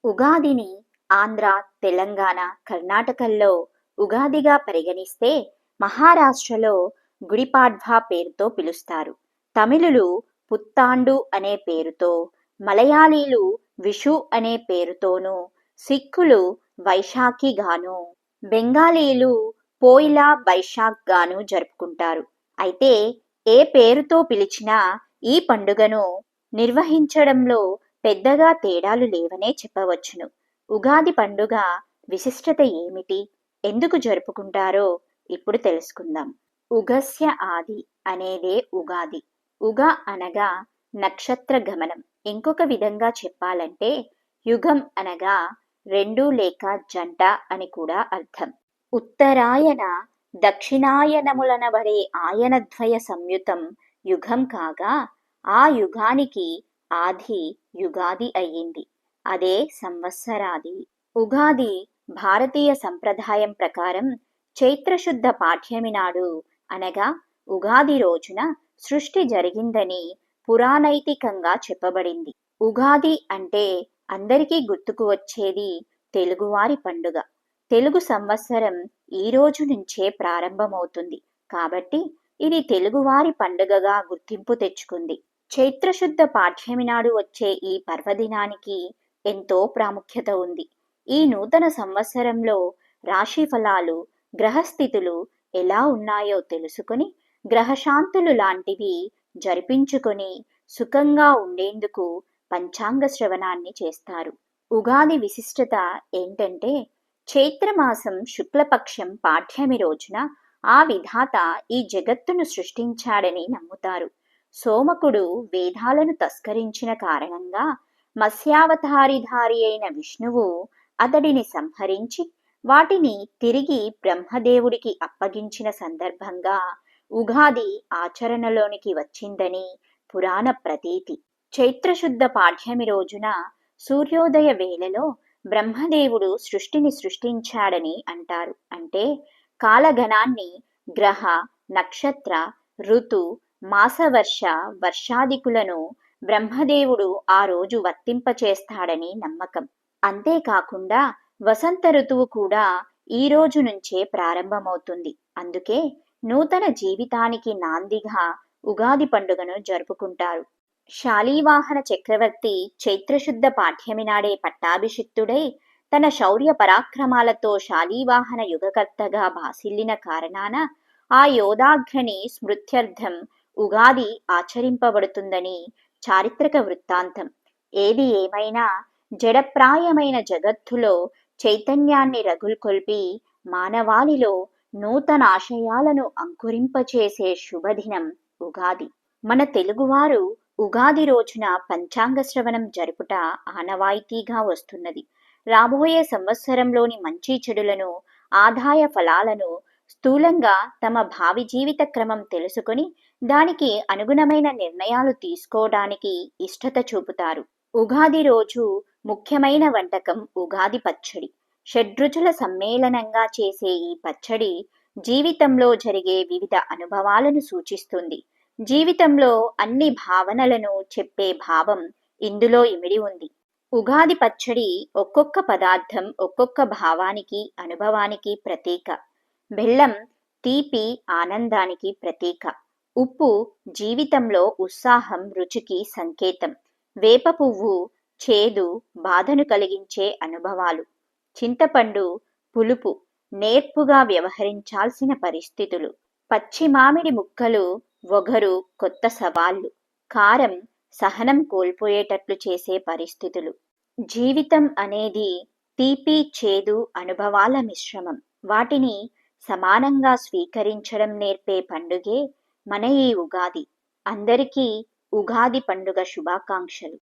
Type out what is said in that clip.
ఉగాదిని ఆంధ్ర, తెలంగాణ, కర్ణాటకల్లో ఉగాదిగా పరిగణిస్తే మహారాష్ట్రలో గుడిపాడ్వా పేరుతో పిలుస్తారు. తమిళులు పుత్తాండు అనే పేరుతో, మలయాళీలు విషు అనే పేరుతోనూ, సిక్కులు వైశాఖిగాను, బెంగాలీలు పోయిలా బైశాఖ్ గాను జరుపుకుంటారు. అయితే ఏ పేరుతో పిలిచినా ఈ పండుగను నిర్వహించడంలో పెద్దగా తేడాలు లేవనే చెప్పవచ్చును. ఉగాది పండుగ విశిష్టత ఏమిటి? ఎందుకు జరుపుకుంటారో ఇప్పుడు తెలుసుకుందాం. ఉగస్య ఆది అనేదే ఉగాది. ఉగ అనగా నక్షత్ర గమనం. ఇంకొక విధంగా చెప్పాలంటే యుగం అనగా రెండు లేక జంట అని కూడా అర్థం. ఉత్తరాయణ దక్షిణాయనములనబడే ఆయనద్వయ సంయుతం యుగం కాగా ఆ యుగానికి ఆది యుగాది అయ్యింది. అదే సంవత్సరాది. ఉగాది భారతీయ సంప్రదాయం ప్రకారం చైత్రశుద్ధ పాఠ్యమి నాడు అనగా ఉగాది రోజున సృష్టి జరిగిందని పురాణైతికంగా చెప్పబడింది. ఉగాది అంటే అందరికీ గుర్తుకు వచ్చేది తెలుగువారి పండుగ. తెలుగు సంవత్సరం ఈ రోజు నుంచే ప్రారంభమవుతుంది కాబట్టి ఇది తెలుగువారి పండుగగా గుర్తింపు తెచ్చుకుంది. చైత్రశుద్ధ పాఠ్యమి నాడు వచ్చే ఈ పర్వదినానికి ఎంతో ప్రాముఖ్యత ఉంది. ఈ నూతన సంవత్సరంలో రాశి ఫలాలు, గ్రహస్థితులు ఎలా ఉన్నాయో తెలుసుకుని గ్రహశాంతులు లాంటివి జరిపించుకొని సుఖంగా ఉండేందుకు పంచాంగ శ్రవణాన్ని చేస్తారు. ఉగాది విశిష్టత ఏంటంటే చైత్రమాసం శుక్లపక్షం పాఠ్యమి రోజున ఆ విధాత ఈ జగత్తును సృష్టించాడని నమ్ముతారు. సోమకుడు వేదాలను తస్కరించిన కారణంగా మత్స్యావతారిధారి అయిన విష్ణువు అతడిని సంహరించి వాటిని తిరిగి బ్రహ్మదేవుడికి అప్పగించిన సందర్భంగా ఉగాది ఆచరణలోనికి వచ్చిందని పురాణ ప్రతీతి. చైత్రశుద్ధ పాఠ్యమి రోజున సూర్యోదయ వేళలో బ్రహ్మదేవుడు సృష్టిని సృష్టించాడని అంటారు. అంటే కాలగణాన్ని గ్రహ, నక్షత్ర, ఋతు, మాసవర్ష, వర్షాదికులను బ్రహ్మదేవుడు ఆ రోజు వర్తింపచేస్తాడని నమ్మకం. అంతేకాకుండా వసంత ఋతువు కూడా ఈ రోజు నుంచే ప్రారంభమవుతుంది. అందుకే నూతన జీవితానికి నాందిగా ఉగాది పండుగను జరుపుకుంటారు. శాలీవాహన చక్రవర్తి చైత్రశుద్ధ పాఠ్యమి నాడే పట్టాభిషిక్తుడై తన శౌర్య పరాక్రమాలతో శాలీవాహన యుగకర్తగా భాసిల్లిన కారణాన ఆ యోధాగ్రని స్మృత్యర్థం ఉగాది ఆచరింపబడుతుందని చారిత్రక వృత్తాంతం. ఏది ఏమైనా జడప్రాయమైన జగత్తులో చైతన్యాన్ని రగుల్కొల్పి మానవాళిలో నూతనాశయాలను అంకురింపచేసే శుభదినం ఉగాది. మన తెలుగువారు ఉగాది రోజున పంచాంగ శ్రవణం జరుపుట ఆనవాయితీగా వస్తున్నది. రాబోయే సంవత్సరంలోని మంచి చెడులను, ఆదాయ ఫలాలను స్థూలంగా తమ భావి జీవిత క్రమం తెలుసుకొని దానికి అనుగుణమైన నిర్ణయాలు తీసుకోవడానికి ఇష్టత చూపుతారు. ఉగాది రోజు ముఖ్యమైన వంటకం ఉగాది పచ్చడి. షడ్రుచుల సమ్మేళనంగా చేసే ఈ పచ్చడి జీవితంలో జరిగే వివిధ అనుభవాలను సూచిస్తుంది. జీవితంలో అన్ని భావనలను చెప్పే భావం ఇందులో ఇమిడి ఉంది. ఉగాది పచ్చడి ఒక్కొక్క పదార్థం ఒక్కొక్క భావానికి, అనుభవానికి ప్రతీక. బెల్లం తీపి, ఆనందానికి ప్రతీక. ఉప్పు జీవితంలో ఉత్సాహం, రుచికి సంకేతం. వేప పువ్వు చేదు, బాధను కలిగించే అనుభవాలు. చింతపండు పులుపు, నేర్పుగా వ్యవహరించాల్సిన పరిస్థితులు. పచ్చి మామిడి ముక్కలు ఒగరు, కొత్త సవాళ్లు. కారం సహనం కోల్పోయేటట్లు చేసే పరిస్థితులు. జీవితం అనేది తీపి, చేదు అనుభవాల మిశ్రమం. వాటిని సమానంగా స్వీకరించడం నేర్పే పండుగే మన ఈ ఉగాది. అందరికీ ఉగాది పండుగ శుభాకాంక్షలు.